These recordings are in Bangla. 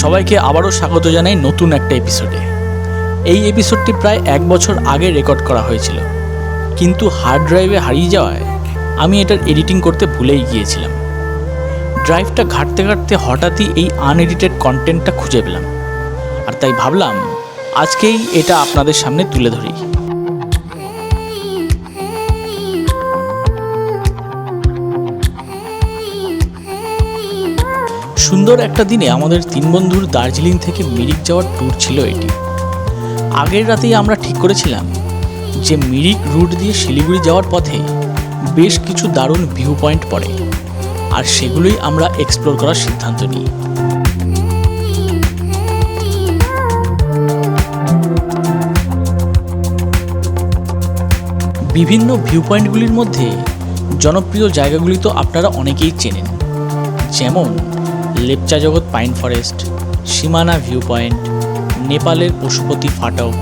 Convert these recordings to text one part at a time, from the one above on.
সবাইকে আবারও স্বাগত জানাই নতুন একটা এপিসোডে। এই এপিসোডটি প্রায় 1 বছর আগে রেকর্ড করা হয়েছিল, কিন্তু হার্ড ড্রাইভে হারিয়ে যাওয়ায় আমি এটার এডিটিং করতে ভুলেই গিয়েছিলাম। ড্রাইভটা ঘাঁটতে ঘাঁটতে হঠাৎই এই আনএডিটেড কন্টেন্টটা খুঁজে পেলাম, আর তাই ভাবলাম আজকেই এটা আপনাদের সামনে তুলে ধরি। সুন্দর একটা দিনে আমাদের 3 বন্ধুর দার্জিলিং থেকে মিরিক যাওয়ার ট্যুর ছিল এটি। আগের রাতেই আমরা ঠিক করেছিলাম যে মিরিক রুট দিয়ে শিলিগুড়ি যাওয়ার পথে বেশ কিছু দারুণ ভিউ পয়েন্ট পড়ে, আর সেগুলোই আমরা এক্সপ্লোর করার সিদ্ধান্ত নিই। বিভিন্ন ভিউ পয়েন্টগুলির মধ্যে জনপ্রিয় জায়গাগুলি তো আপনারা অনেকেই চেনেন, যেমন লেপচা জগৎ পাইন ফরেস্ট, সীমানা ভিউ পয়েন্ট, নেপালের পশুপতি ফাটক,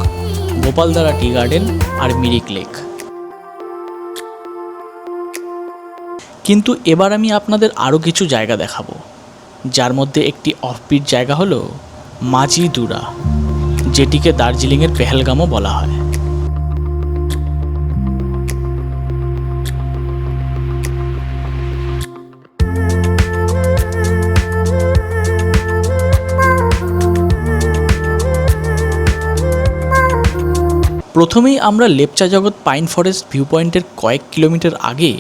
গোপালদারা টি গার্ডেন আর মিরিক লেক। কিন্তু এবার আমি আপনাদের আরও কিছু জায়গা দেখাবো, যার মধ্যে একটি অফবিট জায়গা হলো মাঝি দুরা, যেটিকে দার্জিলিংয়ের পেহেলগামও বলা হয়। প্রথমেই আমরা লেপচা জগৎ পাইন ফরেস্ট ভিউ পয়েন্টের কয়েক কিলোমিটার আগে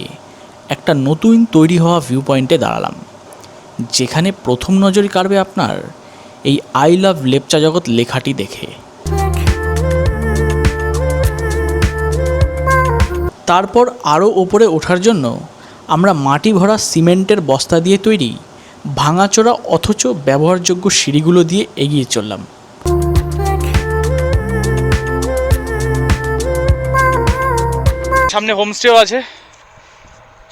একটা নতুন তৈরি হওয়া ভিউ পয়েন্টে দাঁড়ালাম, যেখানে প্রথম নজরই কাড়বে আপনার এই আই লাভ লেপচা জগৎ লেখাটি দেখে। তারপর আরও ওপরে ওঠার জন্য আমরা মাটি ভরা সিমেন্টের বস্তা দিয়ে তৈরি ভাঙাচোরা অথচ ব্যবহারযোগ্য সিঁড়িগুলো দিয়ে এগিয়ে চললাম। সামনে হোমস্টেও আছে,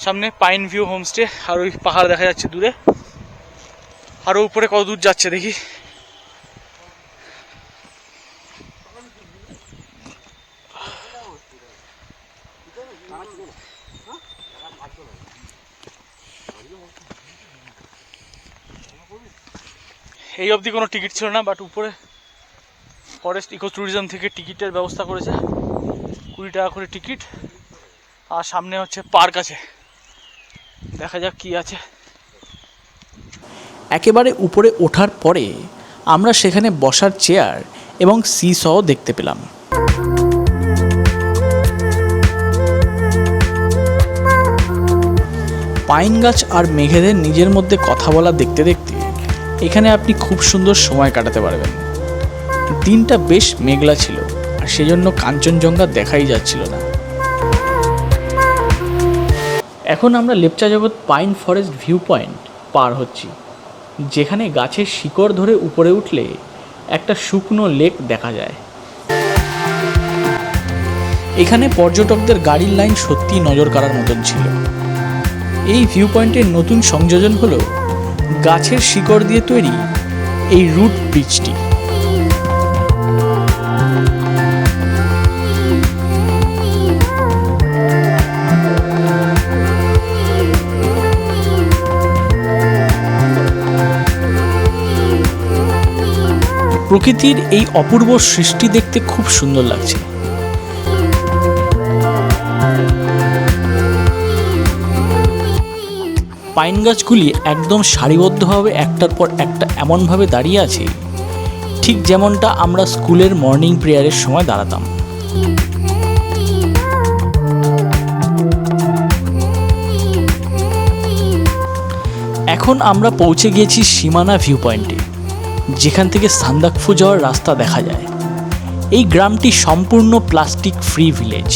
সামনে পাইন ভিউ হোমস্টে, আর ওই পাহাড় দেখা যাচ্ছে দূরে। আরও উপরে কত দূর যাচ্ছে দেখি। এই অবধি কোনো টিকিট ছিল না, বাট উপরে ফরেস্ট ইকো ট্যুরিজম থেকে টিকিটের ব্যবস্থা করেছে, 20 টাকা করে টিকিট। আর সামনে হচ্ছে পার্ক আছে, দেখা যাক কি আছে। একেবারে উপরে ওঠার পরে আমরা সেখানে বসার চেয়ার এবং সি সও দেখতে পেলাম। পাইন গাছ আর মেঘেদের নিজের মধ্যে কথা বলা দেখতে দেখতে এখানে আপনি খুব সুন্দর সময় কাটাতে পারবেন। দিনটা বেশ মেঘলা ছিল, আর সেজন্য কাঞ্চনজঙ্ঘা দেখাই যাচ্ছিল না। এখন আমরা লেপচা জগৎ পাইন ফরেস্ট ভিউ পয়েন্ট পার হচ্ছি, যেখানে গাছের শিকড় ধরে উপরে উঠলে একটা শুকনো লেক দেখা যায়। এখানে পর্যটকদের গাড়ির লাইন সত্যি নজর কাড়ার মতন ছিল। এই ভিউ পয়েন্টের নতুন সংযোজন হলো গাছের শিকড় দিয়ে তৈরি এই রুট ব্রিজটি। প্রকৃতির এই অপূর্ব সৃষ্টি দেখতে খুব সুন্দর লাগছে। পাইন গাছগুলি একদম সারিবদ্ধভাবে একটার পর একটা এমনভাবে দাঁড়িয়ে আছে, ঠিক যেমনটা আমরা স্কুলের মর্নিং প্রেয়ারের সময় দাঁড়াতাম। এখন আমরা পৌঁছে গিয়েছি সীমানা ভিউ পয়েন্টে, যেখান থেকে সান্দাকফু যাওয়ার রাস্তা দেখা যায়। এই গ্রামটি সম্পূর্ণ প্লাস্টিক ফ্রি ভিলেজ।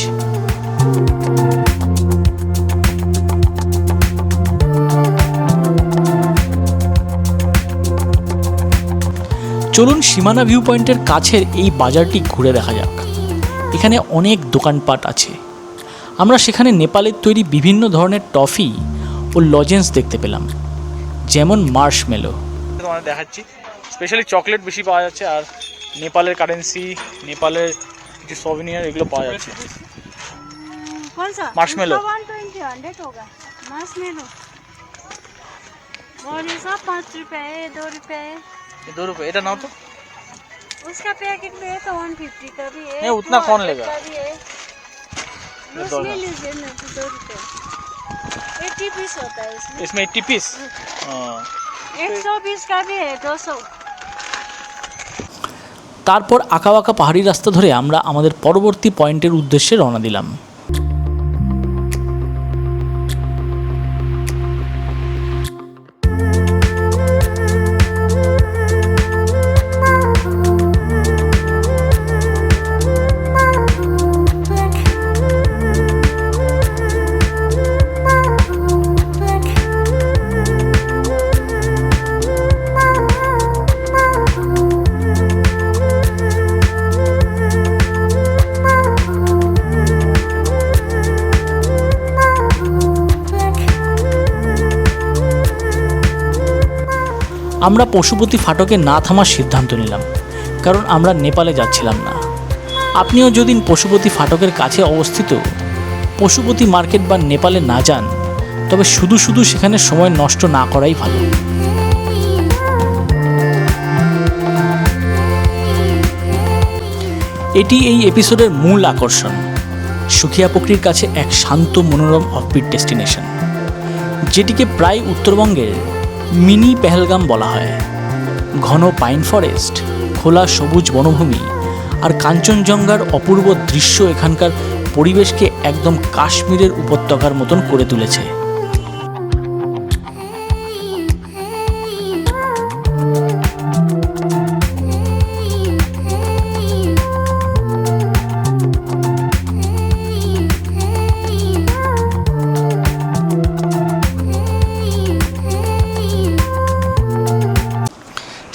চলুন সীমানা ভিউ পয়েন্টের কাছের এই বাজারটি ঘুরে দেখা যাক। এখানে অনেক দোকানপাট আছে। আমরা সেখানে নেপালের তৈরি বিভিন্ন ধরনের টফি ও লজেন্স দেখতে পেলাম, যেমন মার্শমেলো। তোমাদের দেখাচ্ছি, স্পেশালি চকলেট বেশি পাওয়া যাচ্ছে, আর নেপালের কারেন্সি, নেপালের কিছু সভিনিয়ার এগুলো পাওয়া যাচ্ছে। মার্শমেলো और ये सब 5 रुपए 2 रुपए ₹2 এটা নাও তো। उसका पैकेट में है तो 150 का भी है। नहीं, उतना कौन लेगा? का भी है। उसमें लीजिए ना तो ₹2। 80 पीस होता है इसमें। इसमें 80 पीस। हाँ। 120 का भी है 200। তারপর আঁকাবাঁকা পাহাড়ি রাস্তা ধরে আমরা আমাদের পরবর্তী পয়েন্টের উদ্দেশ্যে রওনা দিলাম। আমরা পশুপতি ফাটকে না থামার সিদ্ধান্ত নিলাম, কারণ আমরা নেপালে যাচ্ছিলাম না। আপনিও যদি পশুপতি ফাটকের কাছে অবস্থিত পশুপতি মার্কেট বা নেপালে না যান, তবে শুধু শুধু সেখানে সময় নষ্ট না করাই ভালো। এটি এই এপিসোডের মূল আকর্ষণ, সুখিয়াপোখরির কাছে এক শান্ত মনোরম অফবিট ডেস্টিনেশন, যেটিকে প্রায় উত্তরবঙ্গের মিনি পেহেলগাম বলা হয়। ঘন পাইন ফরেস্ট, খোলা সবুজ বনভূমি আর কাঞ্চনজঙ্ঘার অপূর্ব দৃশ্য এখানকার পরিবেশকে একদম কাশ্মীরের উপত্যকার মতন করে তুলেছে।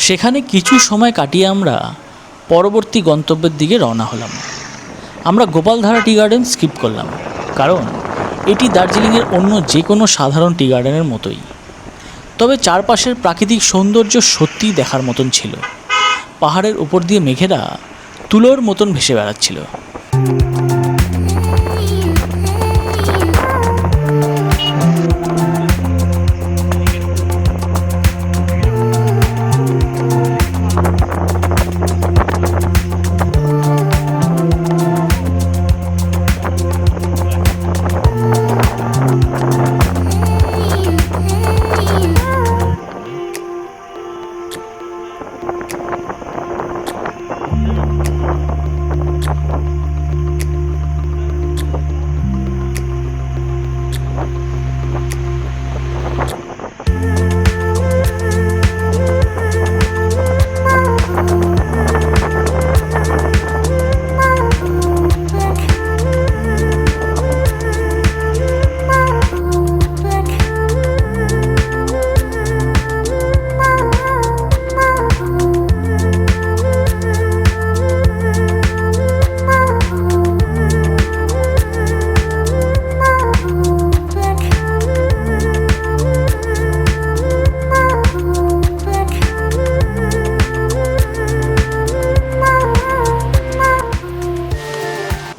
সেখানে কিছু সময় কাটিয়ে আমরা পরবর্তী গন্তব্যের দিকে রওনা হলাম। আমরা গোপালধারা টি গার্ডেন স্কিপ করলাম, কারণ এটি দার্জিলিংয়ের অন্য যে কোনো সাধারণ টি গার্ডেনের মতোই। তবে চারপাশের প্রাকৃতিক সৌন্দর্য সত্যিই দেখার মতন ছিল। পাহাড়ের উপর দিয়ে মেঘেরা তুলোর মতন ভেসে বেড়াচ্ছিল।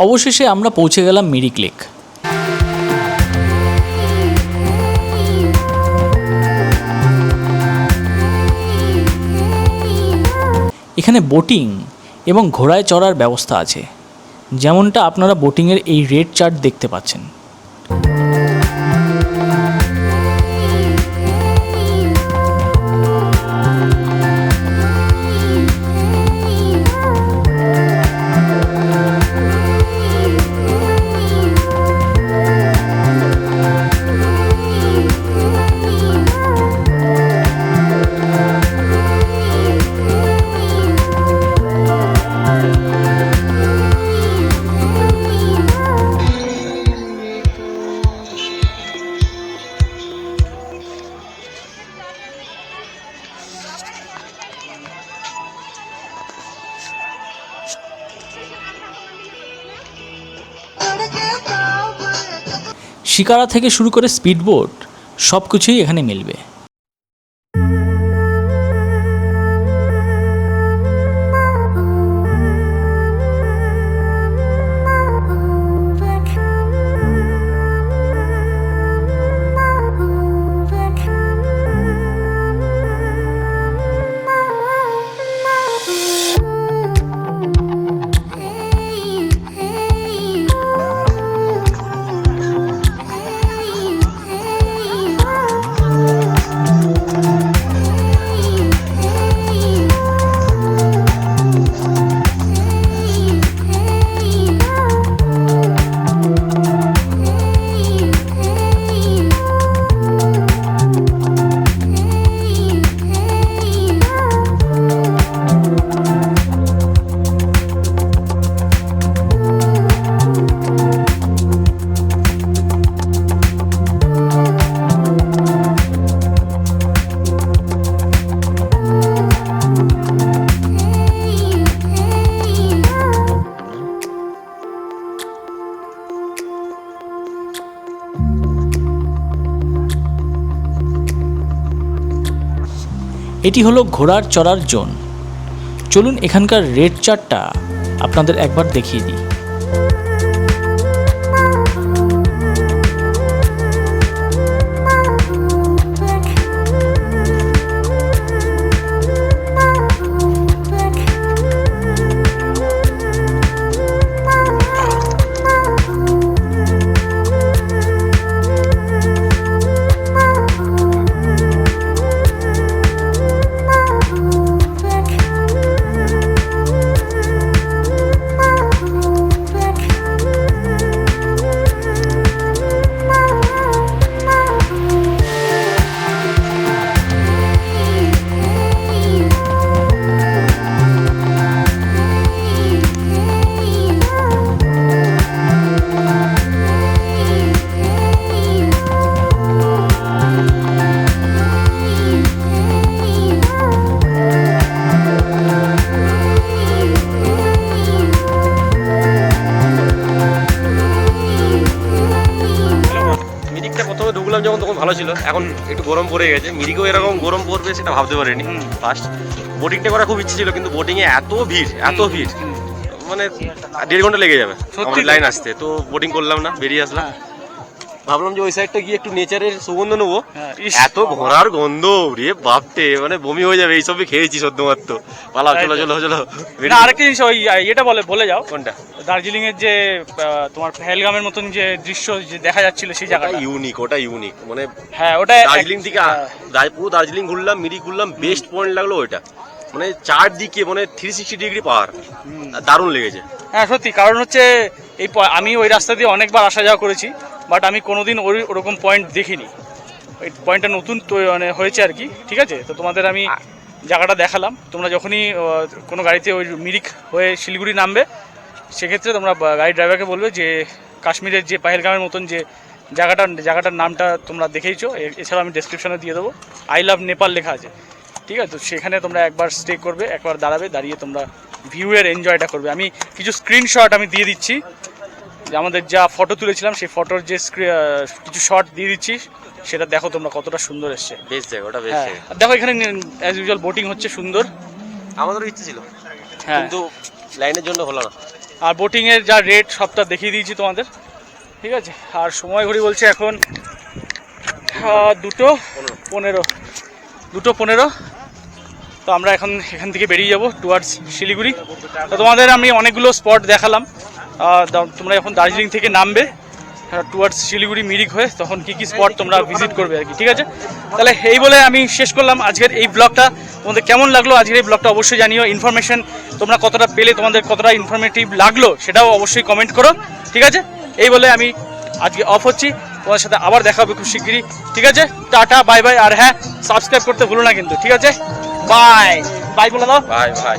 অবশেষে আমরা পৌঁছে গেলাম মিরিক লেক। এখানে বোটিং এবং ঘোড়ায় চড়ার ব্যবস্থা আছে, যেমনটা আপনারা বোটিংয়ের এই রেড চার্ট দেখতে পাচ্ছেন। শিকারা থেকে শুরু করে স্পিডবোট সব কিছুই এখানে মিলবে। এটি হলো ঘোড়ার চড়ার জোন। চলুন এখানকার রেড চার্টটা আপনাদের একবার দেখিয়ে দিই। ঢুকলাম যখন তখন ভালো ছিল, এখন একটু গরম পড়ে গেছে। মিরিকেও এরকম গরম পড়বে সেটা ভাবতে পারিনি ফার্স্ট। বোটিংটা করার খুব ইচ্ছে ছিল, কিন্তু বোটিং এ এত ভিড় মানে 1.5 ঘন্টা লেগে যাবে আমাদের লাইন আসতে। তো বোটিং করলাম না, বেরিয়ে আসলাম। ভাবলাম যে ওই সাইডটা গিয়ে একটু নেচারের সুগন্ধ নেবো। এত ঘোড়ার গন্ধ রে বাপতে, মানে বমি হয়ে যাবে। এইসবই খেয়েছি সদ্যমাত্র। পালাও, চলো চলো চলো। আরেকটা জিনিস, ওই এটা বলে যাও। কোনটা? দার্জিলিং এর যে তোমার পেহেলগামের মতন যে দৃশ্য যে দেখা যাচ্ছিল সেই জায়গাটা ইউনিক, ওটা ইউনিক। মানে হ্যাঁ, ওটা দার্জিলিং থেকে পুরো দার্জিলিং ঘুরলাম, মিরিক ঘুরলাম, বেস্ট পয়েন্ট লাগলো ওইটা। মানে চারদিকে মানে 360 ডিগ্রি পাওয়ার, দারুণ লেগেছে। হ্যাঁ সত্যি, কারণ হচ্ছে আমি ওই রাস্তা দিয়ে অনেকবার আসা যাওয়া করেছি, বাট আমি কোনোদিন ওরকম পয়েন্ট দেখিনি। ওই পয়েন্টটা নতুন মানে হয়েছে আর কি। ঠিক আছে, তো তোমাদের আমি জায়গাটা দেখালাম। তোমরা যখনই কোনো গাড়িতে ওই মিরিক হয়ে শিলিগুড়ি নামবে, সেক্ষেত্রে তোমরা গাড়ি ড্রাইভারকে বলবে যে কাশ্মীরের যে পেহেলগামের মতন যে জায়গাটার নামটা তোমরা দেখেইছো, এছাড়া আমি ডেসক্রিপশনে দিয়ে দেবো, আই লাভ নেপাল লেখা আছে। ঠিক আছে, তো সেখানে তোমরা একবার স্টে করবে, একবার দাঁড়াবে, দাঁড়িয়ে তোমরা ভিউয়ের এনজয়টা করবে। আমি কিছু স্ক্রিনশট আমি দিয়ে দিচ্ছি, যে আমাদের যা ফটো তুলেছিলাম সেই ফটোর যে কিছু শট দিয়ে দিচ্ছি, সেটা দেখো তোমরা কতটা সুন্দর এসছে। বেস্ট জায়গা, ওটা বেস্ট জায়গা। আর দেখো এখানে অ্যাজ ইউজুয়াল বোটিং হচ্ছে সুন্দর। আমাদেরও ইচ্ছে ছিল, হ্যাঁ, কিন্তু লাইনের জন্য হলো না। আর বোটিংয়ের যা রেট সবটা দেখিয়ে দিয়েছি তোমাদের। ঠিক আছে, আর সময় ঘড়ি বলছে এখন 2:15। তো আমরা এখান থেকে বেরিয়ে যাব টুয়ার্ডস শিলিগুড়ি। তো তোমাদের আমি অনেকগুলো স্পট দেখালাম। তোমরা যখন দার্জিলিং থেকে নামবে টুয়ার্ডস শিলিগুড়ি মিরিক হয়ে, তখন কি কি স্পট তোমরা ভিজিট করবে আর কি। ঠিক আছে, তাহলে এই বলে আমি শেষ করলাম আজকের এই ব্লগটা। তোমাদের কেমন লাগলো আজকের এই ব্লগটা অবশ্যই জানিও। ইনফরমেশন তোমরা কতটা পেলে, তোমাদের কতটা ইনফরমেটিভ লাগলো সেটাও অবশ্যই কমেন্ট করো। ঠিক আছে, এই বলে আমি আজকে অফ হচ্ছি। তোমাদের সাথে আবার দেখা হবে খুব শিগগিরই। ঠিক আছে, টাটা, বাই বাই। আর হ্যাঁ, সাবস্ক্রাইব করতে ভুলো না কিন্তু। ঠিক আছে, বাই বাই বলে দাও। Bye bye.